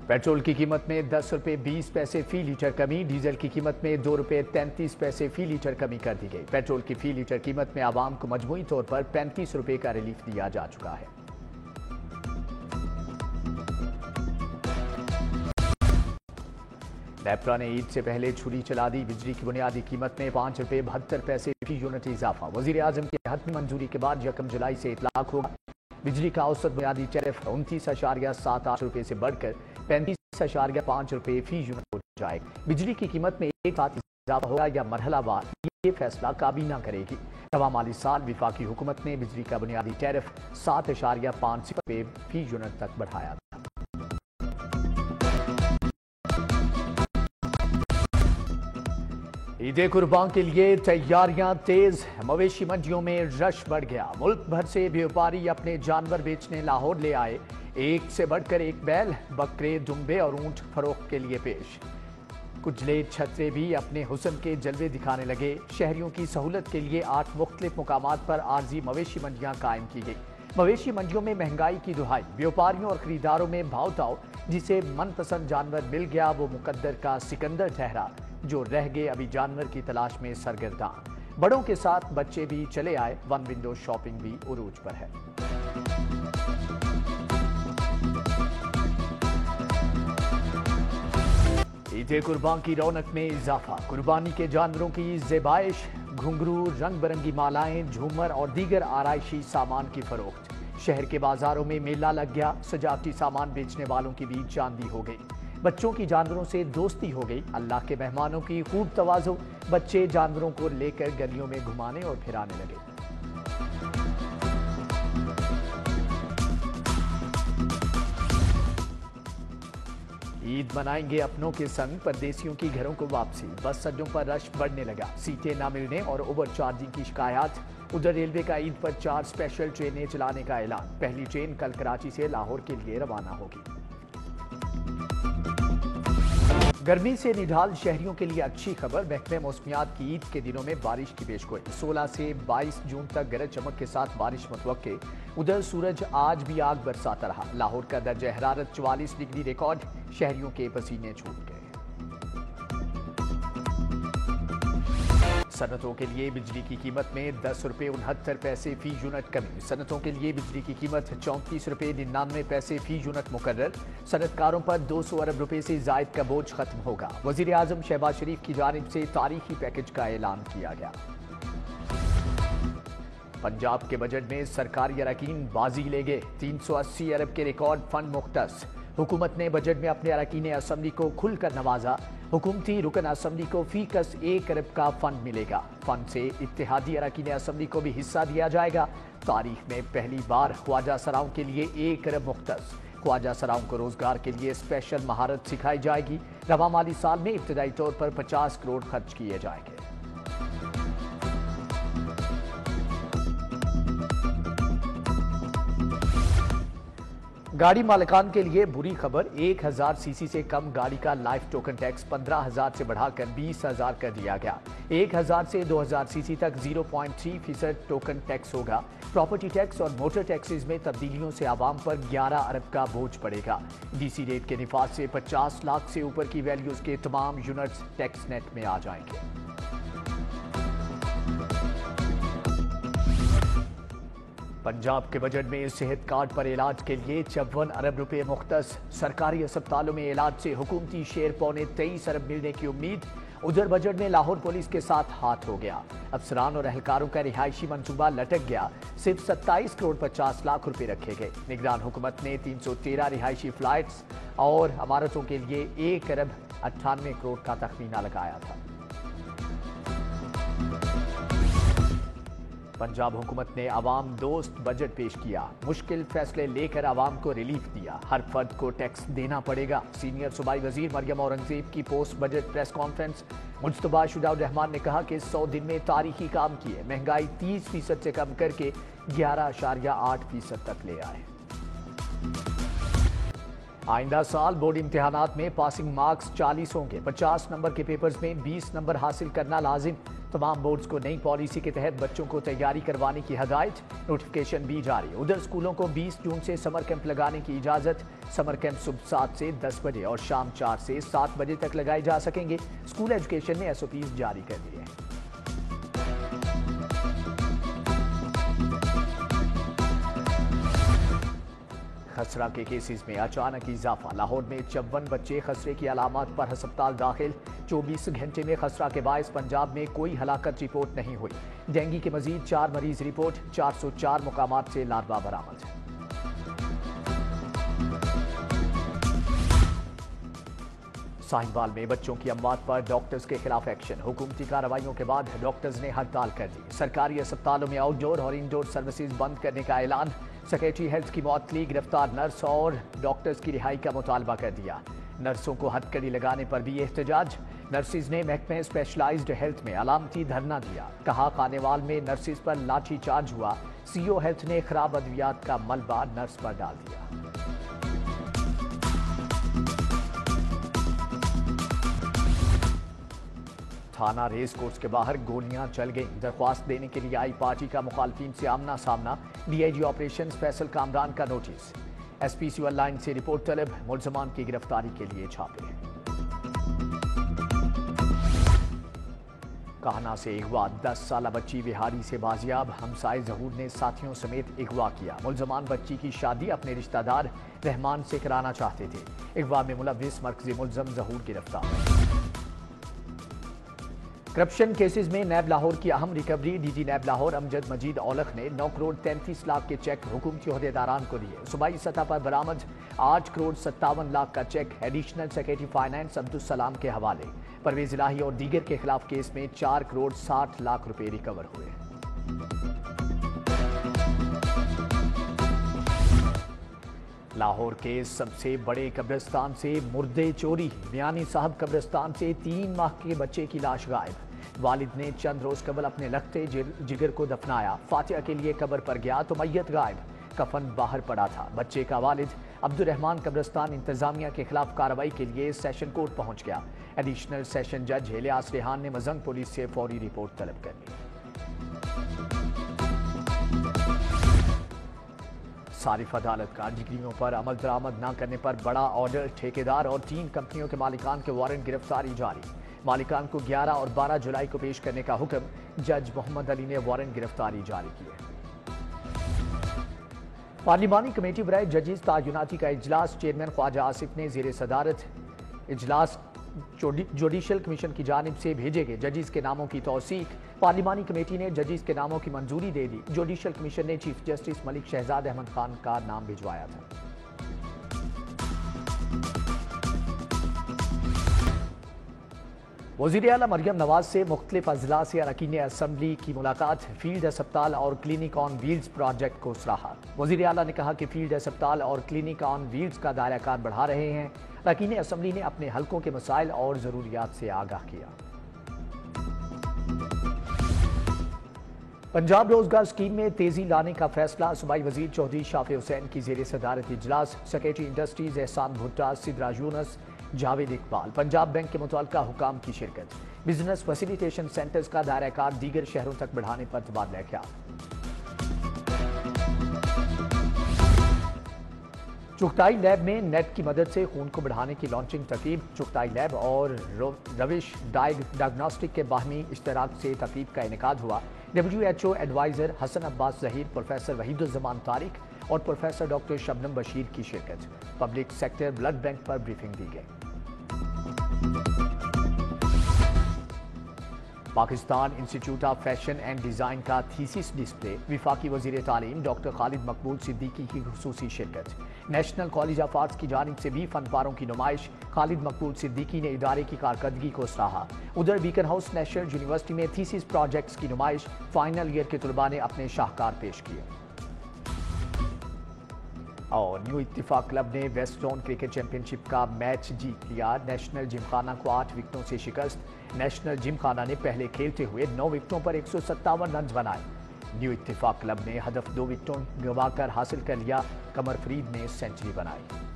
Petrol की कीमत में 10 रुपये 20 पैसे फी लीटर कमी, डीजल की कीमत में 2 रुपये 33 पैसे फी लीटर कमी कर दी गई। पेट्रोल की फी लीटर कीमत में आवाम को मजमूई तौर पर 35 रुपये का रिलीफ दिया जा चुका है। नेपरा ने ईद से पहले छुरी चला दी। बिजली की बुनियादी कीमत में 5 रुपये 72 पैसे फी यूनिट इजाफा। वजीर आजम की हतमी मंजूरी के बाद 1 जुलाई से इतलाक होगा। बिजली का औसत बुनियादी टैरिफ 29.78 रुपये से बढ़कर 35.5 रुपये फी यूनिट हो जाएगा। बिजली की कीमत में 1% इजाफा होगा या मरहलावार, ये फैसला काबीना करेगी। रवा माली साल विफाकी हुकूमत ने बिजली का बुनियादी टैरिफ 7.5 रुपये फी यूनिट तक बढ़ाया था। ईद कुर्बान के लिए तैयारियां तेज। मवेशी मंडियों में रश बढ़ गया। मुल्क भर से व्यापारी अपने जानवर बेचने लाहौर ले आए। एक से बढ़कर एक बैल, बकरे, दुम्बे और ऊंट फरोख्त के लिए पेश। कुचले छतरे भी अपने हुस्न के जलवे दिखाने लगे। शहरियों की सहूलत के लिए 8 मुख्तलिफ मुकामात पर आर्जी मवेशी मंडियां कायम की गई। मवेशी मंडियों में महंगाई की दुहाई, व्यापारियों और खरीदारों में भाव ताव। जिसे मनपसंद जानवर मिल गया वो मुकद्दर का सिकंदर ठहरा। जो रह गए अभी जानवर की तलाश में सरगर्दां। बड़ों के साथ बच्चे भी चले आए। वन विंडो शॉपिंग भी उरूज पर है। ईद कुर्बान की रौनक में इजाफा। कुर्बानी के जानवरों की ज़ेबाइश, घुंघरू, रंग बिरंगी मालाएं, झूमर और दीगर आराइशी सामान की फरोख्त। शहर के बाजारों में मेला लग गया। सजावटी सामान बेचने वालों की भी चांदी हो गई। बच्चों की जानवरों से दोस्ती हो गई। अल्लाह के मेहमानों की खूब तवाज़ो। बच्चे जानवरों को लेकर गलियों में घुमाने और फिराने लगे। ईद मनाएंगे अपनों के संग, परदेसियों की घरों को वापसी। बस अड्डों पर रश बढ़ने लगा। सीटें न मिलने और ओवर चार्जिंग की शिकायत। उधर रेलवे का ईद पर 4 स्पेशल ट्रेनें चलाने का ऐलान। पहली ट्रेन कल कराची से लाहौर के लिए रवाना होगी। गर्मी से निढाल शहरियों के लिए अच्छी खबर। महकमे मौसमियात की ईद के दिनों में बारिश की पेशगोई। 16 से 22 जून तक गरज चमक के साथ बारिश मुतवक्के। उधर सूरज आज भी आग बरसाता रहा। लाहौर का दर्जा हरारत 44 डिग्री रिकॉर्ड। शहरियों के पसीने छूट गए। सनतों के लिए बिजली की कीमत में 10 रुपये 69 पैसे फी यूनिट कमी। सनतों के लिए बिजली की कीमत 34 रुपये 99 पैसे फी यूनिट मुकर्रर। सनतकारों पर 200 अरब रुपए से जायद का बोझ खत्म होगा। वजीर आजम शहबाज शरीफ की जानिब से तारीखी पैकेज का ऐलान किया गया। पंजाब के बजट में सरकारी अरकान बाजी ले गए। 380 अरब के रिकॉर्ड फंड मुख्तस। हुकूमत ने बजट में अपने अरकान असम्बली को खुलकर नवाजा। हुकूमती रुकन असम्बली को फीकस 1 अरब का फंड मिलेगा। फंड से इत्तेहादी अरकान असम्बली को भी हिस्सा दिया जाएगा। तारीख में पहली बार ख्वाजा सराओं के लिए 1 अरब मुख्तस। ख्वाजा सराओं को रोजगार के लिए स्पेशल महारत सिखाई जाएगी। रवा माली साल में इब्तदाई तौर पर 50 करोड़ खर्च किए जाएंगे। गाड़ी मालिकान के लिए बुरी खबर। 1000 सीसी से कम गाड़ी का लाइफ टोकन टैक्स 15,000 से बढ़ाकर 20,000 कर दिया गया। 1000 से 2000 सीसी तक 0.3% टोकन टैक्स होगा। प्रॉपर्टी टैक्स और मोटर टैक्सेस में तब्दीलियों से आवाम पर 11 अरब का बोझ पड़ेगा। डीसी रेट के निफाज से 50 लाख से ऊपर की वैल्यूज के तमाम यूनिट्स टैक्स नेट में आ जाएंगे। पंजाब के बजट में सेहत कार्ड पर इलाज के लिए 54 अरब रुपए मुख्तस। सरकारी अस्पतालों में इलाज से हुकूमती शेयर 23 अरब मिलने की उम्मीद। उधर बजट में लाहौर पुलिस के साथ हाथ हो गया। अफसरान और एहलकारों का रिहायशी मंसूबा लटक गया। सिर्फ 27 करोड़ 50 लाख रुपए रखे गए। निगरान हुकूमत ने 313 रिहायशी फ्लाइट्स और इमारतों के लिए 1 अरब 98 करोड़ का तखमीना लगाया था। पंजाब हुकूमत ने आवाम दोस्त बजट पेश किया। मुश्किल फैसले लेकर आवाम को रिलीफ दिया। हर फर्द को टैक्स देना पड़ेगा। सीनियर सूबाई वजीर मरियम औरंगजेब की post budget press conference. Mujtaba Shuja ur Rehman ने कहा कि 100 दिन में तारीखी काम किए। महंगाई 30% से कम करके 11.8% तक ले आए। आइंदा साल बोर्ड इम्तिहानात में पासिंग मार्क्स 40 होंगे। 50 नंबर के पेपर्स में 20 नंबर हासिल करना लाजिम। तमाम बोर्ड्स को नई पॉलिसी के तहत बच्चों को तैयारी करवाने की हदायत, नोटिफिकेशन भी जारी। उधर स्कूलों को 20 जून से समर कैंप लगाने की इजाजत। समर कैंप सुबह 7 से 10 बजे और शाम 4 से 7 बजे तक लगाए जा सकेंगे। स्कूल एजुकेशन ने SOPs जारी कर दिए। खसरा के केसेस में अचानक इजाफा। लाहौर में 54 बच्चे खसरे की अलामत पर अस्पताल दाखिल। 24 घंटे में खसरा के बायस पंजाब में कोई हलाकत रिपोर्ट नहीं हुई। डेंगू के मजीद 4 मरीज रिपोर्ट। 404 मुकामात से लार्वा बरामद। साहिवाल में बच्चों की अमवात पर डॉक्टर्स के खिलाफ एक्शन। हुकूमती कार्रवाइयों के बाद डॉक्टर्स ने हड़ताल कर दी। सरकारी अस्पतालों में आउटडोर और इंडोर सर्विसेज बंद करने का ऐलान। सेक्रेटरी हेल्थ की मौतली, गिरफ्तार नर्स और डॉक्टर्स की रिहाई का मुतालबा कर दिया। नर्सों को हथकड़ी लगाने पर भी एहतजाज। नर्सिस ने महकमे स्पेशलाइज्ड हेल्थ में अलामती धरना दिया। कहा खानेवाल में नर्सिस पर लाठी चार्ज हुआ। CO हेल्थ ने खराब अद्वियात का मलबा नर्स पर डाल दिया। थाना रेस कोर्स के बाहर गोलियां चल गईं। दरख्वास्त देने के लिए आई पार्टी का मुखालफिन से आमना सामना। DIG ऑपरेशन फैसल कामरान का नोटिस। SP सिविल लाइन से रिपोर्ट तलब। मुलजमान की गिरफ्तारी के लिए छापे। काहना से अगवा। 10 साला बच्ची बिहारी से बाजियाब। हमसाए जहूर ने साथियों समेत अगवा किया। मुलजमान बच्ची की शादी अपने रिश्तेदार रहमान से कराना चाहते थे। अगवा में मुलव्विस मरकजी मुलजम जहूर गिरफ्तार। करप्शन केसेस में नैब लाहौर की अहम रिकवरी। DG नैब लाहौर अमजद मजीद औलख ने 9 करोड़ 33 लाख के चेक हुकूमती ओहदेदारान को दिए। सूबाई सतह पर बरामद 8 करोड़ 57 लाख का cheque additional secretary finance Abdul Salam के हवाले। परवेज इलाही और दीगर के खिलाफ केस में 4 करोड़ 60 लाख रुपए रिकवर हुए। लाहौर के सबसे बड़े कब्रिस्तान से मुर्दे चोरी। मियानी साहब कब्रिस्तान से 3 माह के बच्चे की लाश गायब। वालिद ने चंद रोज कबल अपने लखते जिगर को दफनाया। फातिहा के लिए कब्र पर गया तो मैयत गायब। कफन बाहर पड़ा था। बच्चे का वालिद अब्दुल रहमान कब्रिस्तान इंतजामिया के खिलाफ कार्रवाई के लिए सेशन कोर्ट पहुंच गया। एडिशनल सेशन जज इलियास रेहान ने मजंग पुलिस से फौरी रिपोर्ट तलब कर ली। सारिफ अदालत का डिग्रियों पर अमल दरामद न करने पर बड़ा ऑर्डर। ठेकेदार और 3 कंपनियों के मालिकान के वारंट गिरफ्तारी जारी। मालिकान को 11 और 12 जुलाई को पेश करने का हुक्म। जज मोहम्मद अली ने वारंट गिरफ्तारी जारी किए। पार्लिमानी कमेटी बराए जजेस तायुनाती का इजलास। चेयरमैन ख्वाजा आसिफ ने जेर सदारत इजलास जुडिशल कमीशन की जानिब से भेजे गए जजेस के नामों की तौसीक। पार्लिमानी कमेटी ने जजेस के नामों की मंजूरी दे दी। जुडिशल कमीशन ने चीफ जस्टिस मलिक शहजाद अहमद खान का नाम भिजवाया था। वज़ीर आला मरियम नवाज से मुख्तलिफ अजला से अरकान असम्बली की मुलाकात। फील्ड अस्पताल और क्लिनिक ऑन व्हील्स प्रोजेक्ट को सराहा। वज़ीर आला ने कहा कि फील्ड अस्पताल और क्लिनिक ऑन व्हील्स का दायरा कार बढ़ा रहे हैं। अरकान असम्बली ने अपने हलकों के मसाइल और ज़रूरियात से आगाह किया। पंजाब रोजगार स्कीम में तेजी लाने का फैसला। सूबाई वजीर चौधरी शाफी हुसैन की जेर सदारत इजलास। सेक्रेटरी इंडस्ट्रीज एहसान भुट्टा, सिद्रा यूनुस, जावेद इकबाल, पंजाब बैंक के मुतल्लिका हुकाम की शिरकत। बिजनेस फैसिलिटेशन सेंटर्स का दायरा कार दीगर शहरों तक बढ़ाने पर तबादला ख्याल। चुगताई लैब में नेट की मदद से खून को बढ़ाने की लॉन्चिंग तरतीब। चुगताई लैब और रविश डायग्नोस्टिक के बाहमी इश्तराक से तकरीब का इनेकाद हुआ। WHO adviser Hasan Abbas Zaheer, professor Waheeduzzaman Tariq और प्रोफेसर डॉक्टर शबनम बशीर की शिरकत। पब्लिक सेक्टर ब्लड बैंक पर ब्रीफिंग दी गई। Pakistan institute of fashion and design का थीसिस डिस्प्ले। वफाकी वज़ीर तालीम डॉक्टर खालिद मकबूल सिद्दीकी की खुसूसी शिरकत। नेशनल कॉलेज ऑफ आर्ट्स की जानिब से भी फनपारों की नुमाइश। खालिद मकबूल सिद्दीकी ने इदारे की कारकर्दगी को सराहा। उधर बीकन हाउस नेशनल यूनिवर्सिटी में थीसिस प्रोजेक्ट्स की नुमाइश। फाइनल ईयर के तलबा ने अपने शाहकार पेश किए। और न्यू इत्तिफाक क्लब ने वेस्ट जोन क्रिकेट चैंपियनशिप का मैच जीत लिया। नेशनल जिमखाना को 8 विकेटों से शिकस्त। नेशनल जिमखाना ने पहले खेलते हुए 9 विकेटों पर 157 रन बनाए। न्यू इत्तिफाक क्लब ने हदफ 2 विकेटों गंवाकर हासिल कर लिया। कमर फरीद ने सेंचुरी बनाई।